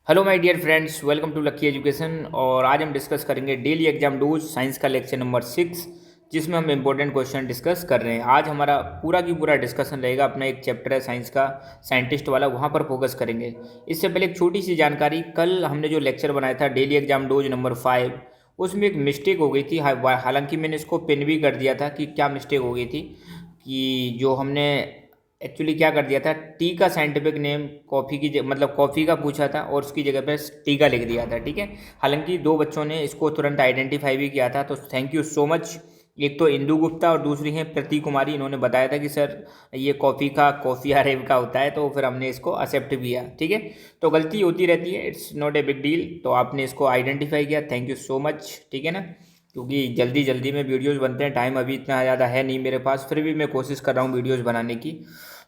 Hello my dear friends, welcome to lucky education. और आज हम डिस्कस करेंगे डेली एग्जाम डोज साइंस का लेक्चर नंबर 6, जिसमें हम इंपॉर्टेंट क्वेश्चन डिस्कस कर रहे हैं। आज हमारा पूरा की पूरा डिस्कशन रहेगा, अपना एक चैप्टर है साइंस का, साइंटिस्ट वाला, वहाँ पर फोकस करेंगे। इससे पहले एक छोटी सी जानकारी, कल हमने जो लेक्चर बनाया था डेली एग्जाम डोज नंबर 5, उसमें एक मिस्टेक हो गई थी। हालांकि मैंने इसको पिन भी कर दिया था कि क्या मिस्टेक हो गई थी, कि जो हमने एक्चुअली क्या कर दिया था, टी का साइंटिफिक नेम कॉफ़ी की मतलब कॉफ़ी का पूछा था और उसकी जगह पे टी का लिख दिया था। ठीक है, हालांकि दो बच्चों ने इसको तुरंत आइडेंटिफाई भी किया था, तो थैंक यू सो मच। एक तो इंदु गुप्ता और दूसरी है प्रति कुमारी। इन्होंने बताया था कि सर ये कॉफ़ी का कॉफ़ी अरेब का होता है, तो फिर हमने इसको एक्सेप्ट किया। ठीक है, तो गलती होती रहती है, it's not a big deal. तो आपने इसको आइडेंटिफाई किया, थैंक यू सो मच। ठीक है ना, क्योंकि जल्दी जल्दी में वीडियोज़ बनते हैं, टाइम अभी इतना ज़्यादा है नहीं मेरे पास, फिर भी मैं कोशिश कर रहा हूँ वीडियोज़ बनाने की।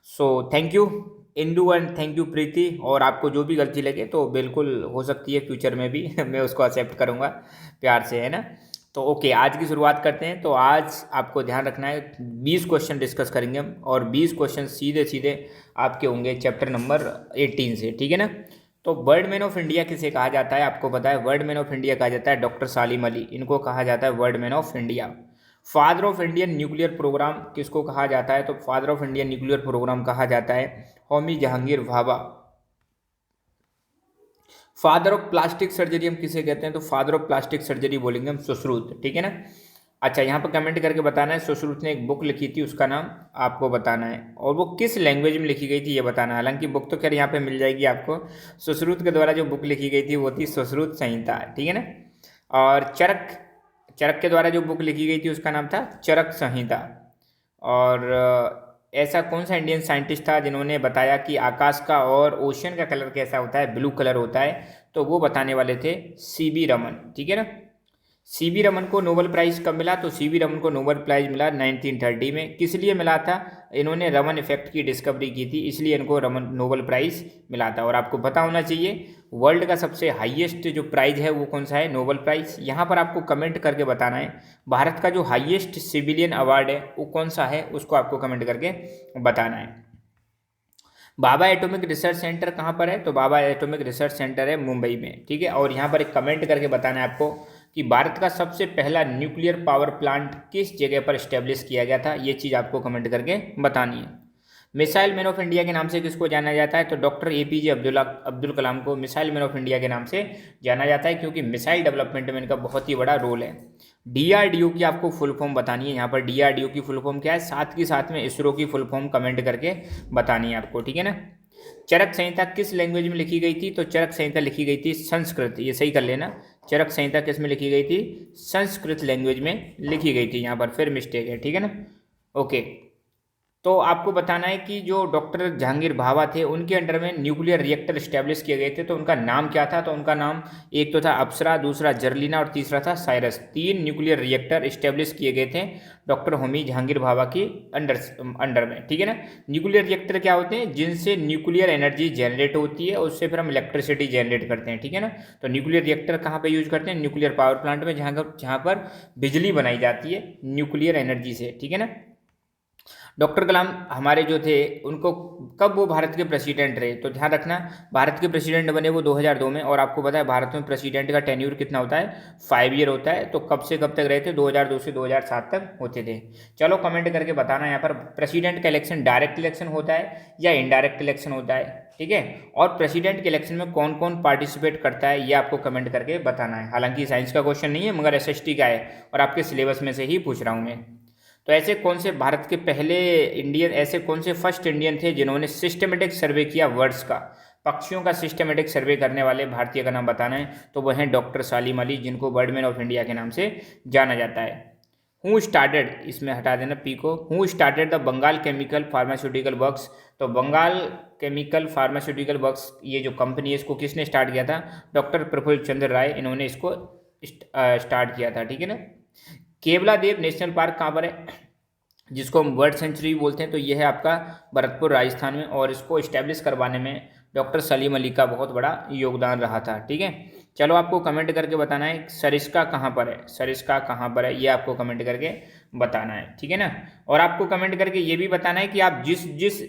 So thank you Indu and thank you Preeti. और आपको जो भी गलती लगे तो बिल्कुल हो सकती है फ्यूचर में भी मैं उसको एक्सेप्ट करूँगा प्यार से, है ना। तो ओके, आज की शुरुआत करते हैं। तो आज आपको ध्यान रखना है, 20 क्वेश्चन डिस्कस करेंगे हम, और 20 क्वेश्चन सीधे सीधे आपके होंगे चैप्टर नंबर 18 से। ठीक है ना। तो वर्ल्ड मैन ऑफ इंडिया किसे कहा जाता है, आपको पता है। वर्ल्ड मैन ऑफ इंडिया कहा जाता है डॉक्टर सालिम अली, इनको कहा जाता है world man of India. Father of Indian nuclear program किसको कहा जाता है, तो father of Indian nuclear program कहा जाता है Homi Jehangir Bhabha. Father of plastic surgery हम किसे कहते हैं, तो फादर ऑफ प्लास्टिक सर्जरी बोलेंगे हम सुश्रुत। ठीक है ना। अच्छा, यहाँ पर कमेंट करके बताना है, सुश्रुत ने एक बुक लिखी थी, उसका नाम आपको बताना है, और वो किस लैंग्वेज में लिखी गई थी ये बताना है। हालांकि बुक तो खैर यहाँ पे मिल जाएगी आपको। सुश्रुत के द्वारा जो बुक लिखी गई थी वो थी सुश्रुत संहिता। ठीक है ना। और चरक चरक के द्वारा जो बुक लिखी गई थी उसका नाम था चरक संहिता। और ऐसा कौन सा इंडियन साइंटिस्ट था जिन्होंने बताया कि आकाश का और ओशन का कलर कैसा होता है, ब्लू कलर होता है, तो वो बताने वाले थे सीबी रमन। ठीक है ना। सीबी रमन को नोबेल प्राइज़ कब मिला, तो सीबी रमन को नोबेल प्राइज़ मिला 1930 में। किस लिए मिला था, इन्होंने रमन इफेक्ट की डिस्कवरी की थी, इसलिए इनको रमन नोबेल प्राइज़ मिला था। और आपको पता होना चाहिए वर्ल्ड का सबसे हाईएस्ट जो प्राइज़ है वो कौन सा है, नोबेल प्राइज़। यहाँ पर आपको कमेंट करके बताना है भारत का जो हाईएस्ट सिविलियन अवार्ड है वो कौन सा है, उसको आपको कमेंट करके बताना है। बाबा एटॉमिक रिसर्च सेंटर कहाँ पर है, तो बाबा एटॉमिक रिसर्च सेंटर है मुंबई में। ठीक है, और यहाँ पर एक कमेंट करके बताना है आपको कि भारत का सबसे पहला न्यूक्लियर पावर प्लांट किस जगह पर स्टैब्लिश किया गया था, ये चीज़ आपको कमेंट करके बतानी है। मिसाइल मैन ऑफ इंडिया के नाम से किसको जाना जाता है, तो डॉक्टर एपीजे अब्दुल कलाम को मिसाइल मैन ऑफ इंडिया के नाम से जाना जाता है, क्योंकि मिसाइल डेवलपमेंट में इनका बहुत ही बड़ा रोल है। डीआरडीओ की आपको फुल फॉर्म बतानी है, यहाँ पर डीआरडीओ की फुल फॉर्म क्या है, साथ के साथ में इसरो की फुल फॉर्म कमेंट करके बतानी है आपको। ठीक है ना। चरक संहिता किस लैंग्वेज में लिखी गई थी, तो चरक संहिता लिखी गई थी संस्कृत, ये सही कर लेना। चरक संहिता किस में लिखी गई थी, संस्कृत लैंग्वेज में लिखी गई थी। यहाँ पर फिर मिस्टेक है। ठीक है ना। ओके, तो आपको बताना है कि जो डॉक्टर जहांगीर भाभा थे उनके अंडर में न्यूक्लियर रिएक्टर इस्टेब्लिश किए गए थे, तो उनका नाम क्या था, तो उनका नाम एक तो था अप्सरा, दूसरा जर्लिना और तीसरा था साइरस। 3 न्यूक्लियर रिएक्टर इस्टेब्लिश किए गए थे डॉक्टर होमी जहांगीर भाभा की अंडर में। ठीक है ना। न्यूक्लियर रिएक्टर क्या होते हैं, जिनसे न्यूक्लियर एनर्जी जनरेट होती है, उससे फिर हम इलेक्ट्रिसिटी जनरेट करते हैं। ठीक है ना। तो न्यूक्लियर रिएक्टर कहाँ पर यूज करते हैं, न्यूक्लियर पावर प्लांट में, जहाँ पर बिजली बनाई जाती है न्यूक्लियर एनर्जी से। ठीक है ना। डॉक्टर कलाम हमारे जो थे उनको कब वो भारत के प्रेसिडेंट रहे, तो ध्यान रखना भारत के प्रेसिडेंट बने वो 2002 में। और आपको पता है भारत में प्रेसिडेंट का टेन्यूर कितना होता है, 5 ईयर होता है। तो कब से कब तक रहे थे, 2002 से 2007 तक होते थे। चलो कमेंट करके बताना यहाँ पर प्रेसिडेंट का इलेक्शन डायरेक्ट इलेक्शन होता है या इनडायरेक्ट इलेक्शन होता है। ठीक है, और प्रेसिडेंट के इलेक्शन में कौन कौन पार्टिसिपेट करता है ये आपको कमेंट करके बताना है। हालांकि साइंस का क्वेश्चन नहीं है मगर एसएसटी का है और आपके सिलेबस में से ही पूछ रहा हूँ मैं। तो ऐसे कौन से भारत के पहले इंडियन, ऐसे कौन से फर्स्ट इंडियन थे जिन्होंने सिस्टमेटिक सर्वे किया वर्ड्स का, पक्षियों का सिस्टमेटिक सर्वे करने वाले भारतीय का नाम बताना है, तो वह हैं डॉक्टर सालिम अली, जिनको बर्डमैन ऑफ इंडिया के नाम से जाना जाता है। हु स्टार्टेड, इसमें हटा देना पी को, who started the Bengal chemical pharmaceutical works, तो बंगाल केमिकल फार्मास्यूटिकल वर्क्स ये जो कंपनी है इसको किसने स्टार्ट किया था, डॉक्टर प्रफुल्ल चंद्र राय, इन्होंने इसको स्टार्ट किया था। ठीक है ना। केवला देव नेशनल पार्क कहाँ पर है, जिसको हम बर्ड सेंचुरी बोलते हैं, तो ये है आपका भरतपुर राजस्थान में, और इसको इस्टेब्लिश करवाने में डॉक्टर सलीम अली का बहुत बड़ा योगदान रहा था। ठीक है, चलो आपको कमेंट करके बताना है सरिस्का कहाँ पर है, सरिस्का कहाँ पर है ये आपको कमेंट करके बताना है। ठीक है ना। और आपको कमेंट करके ये भी बताना है कि आप जिस जिस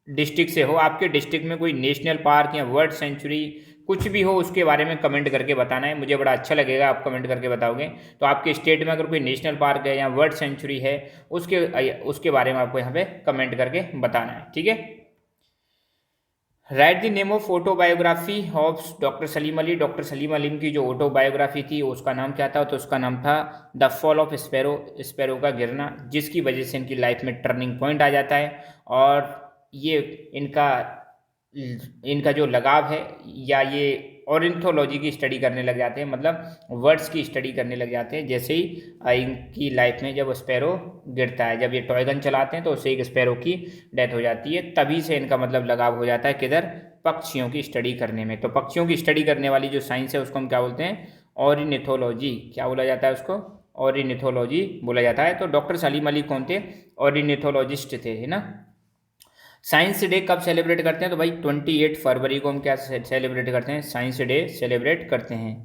डिस्ट्रिक्ट से हो, आपके डिस्ट्रिक्ट में कोई नेशनल पार्क या वर्ल्ड सेंचुरी कुछ भी हो उसके बारे में कमेंट करके बताना है, मुझे बड़ा अच्छा लगेगा आप कमेंट करके बताओगे। तो आपके स्टेट में अगर कोई नेशनल पार्क है या वर्ल्ड सेंचुरी है उसके बारे में आपको यहाँ पे कमेंट करके बताना है, ठीक है। Right the name of autobiography of doctor Salim Ali. Doctor Salim Ali की जो ऑटोबायोग्राफी थी उसका नाम क्या था, तो उसका नाम था the fall of sparrow, sparrow का गिरना, जिसकी वजह से इनकी लाइफ में टर्निंग पॉइंट आ जाता है और ये इनका इनका जो लगाव है या ये ऑर्निथोलॉजी की स्टडी करने लग जाते हैं, मतलब वर्ड्स की स्टडी करने लग जाते हैं। जैसे ही इनकी लाइफ में जब स्पैरो गिरता है, जब ये टॉय गन चलाते हैं तो उससे एक स्पैरो की डेथ हो जाती है, तभी से इनका मतलब लगाव हो जाता है किधर, पक्षियों की स्टडी करने में। तो पक्षियों की स्टडी करने वाली जो साइंस है उसको हम क्या बोलते हैं, ऑर्निथोलॉजी। क्या बोला जाता है उसको, ऑर्निथोलॉजी बोला जाता है। तो डॉक्टर सलीम अली कौन थे, ऑर्निथोलॉजिस्ट थे, है ना। साइंस डे कब सेलिब्रेट करते हैं, तो भाई 28 फरवरी को हम क्या सेलिब्रेट करते हैं, साइंस डे सेलिब्रेट करते हैं।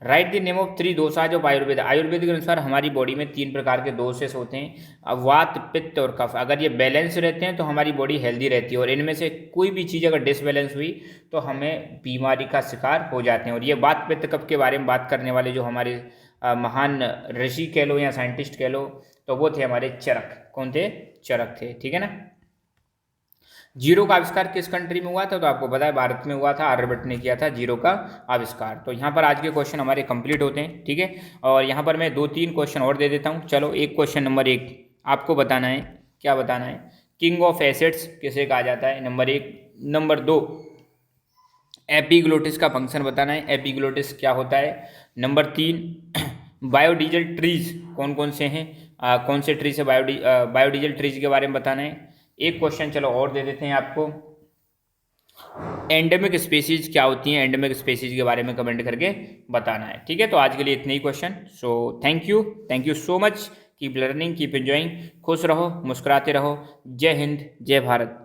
Right the name of 3 doshas of Ayurveda. Ayurveda के अनुसार हमारी बॉडी में 3 प्रकार के दोषेस होते हैं, वात, पित्त और कफ। अगर ये बैलेंस रहते हैं तो हमारी बॉडी हेल्दी रहती है, और इनमें से कोई भी चीज़ अगर डिसबैलेंस हुई तो हमें बीमारी का शिकार हो जाते हैं। और ये वात, पित्त, कफ के बारे में बात करने वाले जो हमारे महान ऋषि कह लो या साइंटिस्ट कह लो, तो वो थे हमारे चरक। कौन थे, चरक थे, ठीक है ना। जीरो का आविष्कार किस कंट्री में हुआ था, तो आपको पता है भारत में हुआ था, आर्यभट्ट ने किया था जीरो का आविष्कार। तो यहाँ पर आज के क्वेश्चन हमारे कंप्लीट होते हैं, ठीक है। और यहाँ पर मैं 2-3 क्वेश्चन और दे देता हूँ। चलो, एक क्वेश्चन नंबर 1 आपको बताना है, क्या बताना है, किंग ऑफ एसिड्स किसे कहा जाता है, नंबर 1। नंबर 2, एपिग्लोटिस का फंक्शन बताना है, एपिग्लोटिस क्या होता है। नंबर 3, बायोडीजल ट्रीज कौन कौन से हैं, कौन से ट्री से बायोडीजल ट्रीज के बारे में बताना है। एक क्वेश्चन चलो और दे देते हैं आपको, एंडेमिक स्पीसीज क्या होती हैं, एंडेमिक स्पीसीज के बारे में कमेंट करके बताना है, ठीक है। तो आज के लिए इतने ही question. So thank you so much, keep learning, keep enjoying, खुश रहो, मुस्कुराते रहो। जय हिंद, जय भारत।